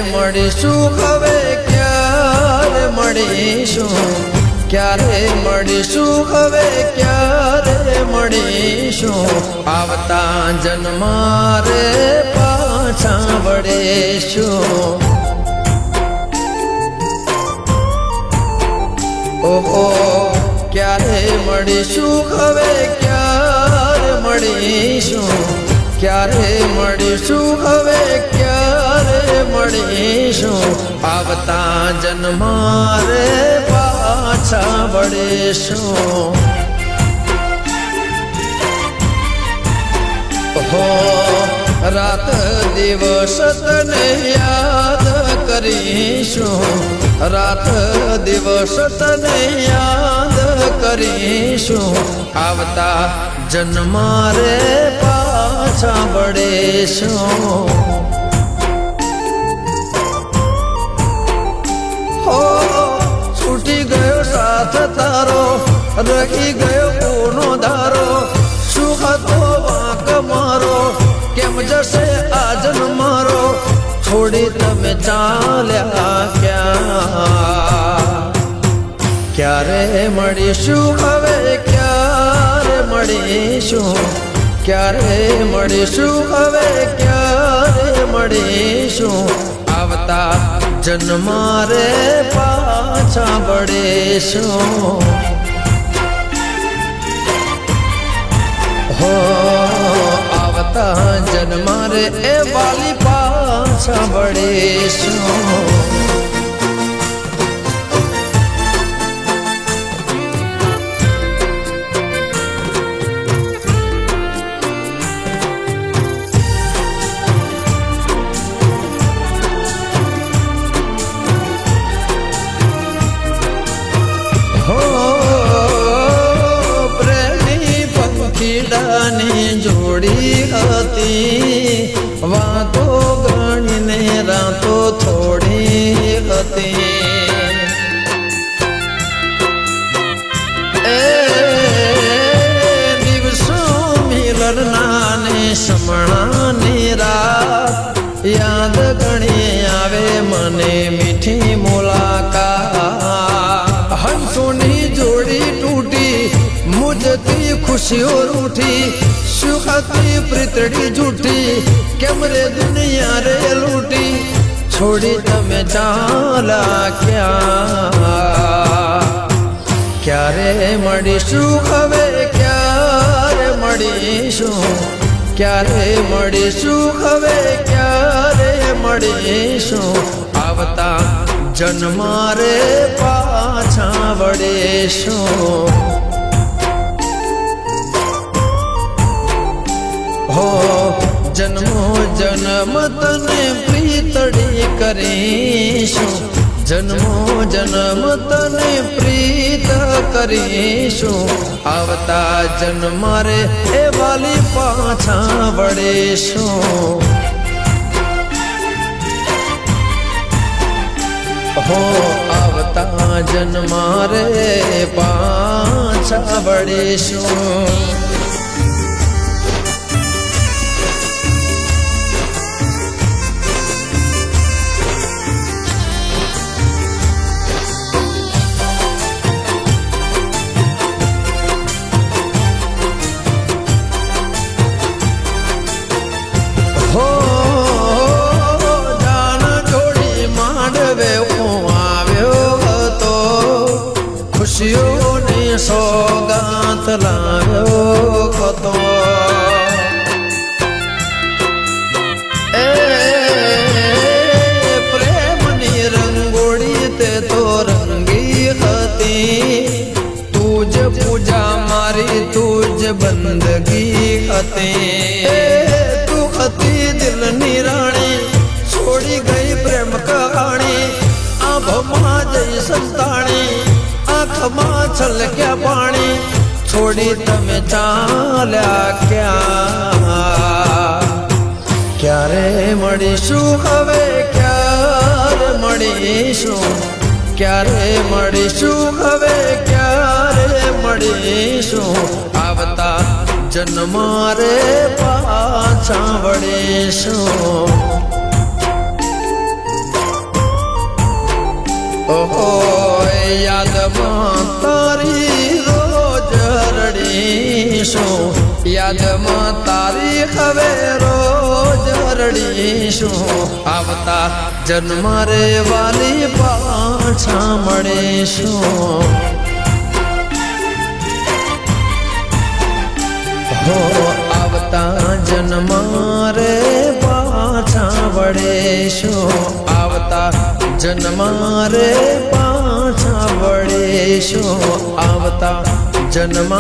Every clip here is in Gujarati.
મળીશું હવે ક્યારે મળીશું ક્યારે મળીશું હવે ક્યારે મળીશું આવતા જન્મારે પાછા વળીશું ઓહો ક્યારે મળીશું હવે ક્યારે મળીશું ક્યારે મળીશું હવે ક્યારે મળીશું આવતા જન્મારે પાછા વળીશું હો રાત દિવસ તને યાદ કરીશું રાત દિવસ તને યાદ કરીશું આવતા જન્મારે પાછા વળીશું હો છૂટી ગયો સાથ તારો રહી ગયો કોનો ધારો શું હતો વાંક મારો કેમ જશે આજન મારો છોડી તમે ચાલ્યા ક્યારે મળીશું હવે ક્યારે મળીશું ક્યારે મળીશું હવે ક્યારે મળીશું આવતા જન્મારે પાછા વળીશું હો આવતા જન્મારે એ વાલી પાછા વળીશું ખીડાની જોડી હતી વાતો ગણીને રાતો થોડી હતી એ દિવસો મિલરના ને સમણાની રાત યાદ ગણી આવે મને મીઠી મુલાકાત હંસોની જોડી તૂટી મુझती खुशियों रूठी सुखती प्रीतड़ी झूठी केम रे दुनिया रे लूटी छोड़ी तमे चाला क्यारे મળીશું હવે ક્યારે મળીશું ક્યારે મળીશું હવે ક્યારે મળીશું આવતા જન્મારે પાછા વળીશું હો જન્મો જન્મ તને પ્રીતડી કરીશું જન્મો જન્મ તને પ્રીત કરીશું આવતા જન્મારે એ વાલી પાછા વળીશું હો આવતા જન્મારે પાછા વળીશું ખુશીઓની સોગાત લાવ્યો હતો એ પ્રેમની રંગોળી તે તો રંગી હતી તુજ પૂજા મારી તુજ બંદગી હતી તું હતી દિલની રાણી છોડી ગઈ પ્રેમ કહાણી આભમાં જઈ સંતાણી આંખમાં છલક્યા પાણી છોડી તમે ચાલ્યા ક્યારે મળીશું હવે ક્યારે મળીશું ક્યારે મળીશું હવે ક્યારે મળીશું આવતા જન્મારે પાછા વળીશું ઓહો યાદમાં તારી રોજ રડીશું યાદમાં તારી હવે રોજ રડીશું આવતા જન્મ રે વાલી પાછા મળીશું હો આવતા જન્મ રે પાછા વળીશું આવતા જન્મ રે પાછા વળીશું આવતા જન્મ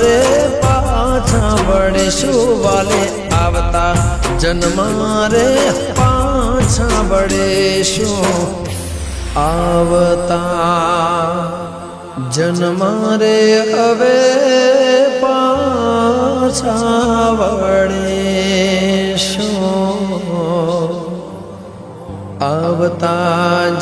રે પાછા વળીશું વાલે આવતા જન્મ રે પાછા વળીશું આવતા જન્મ રે હવે પાછા વળીશું આવતા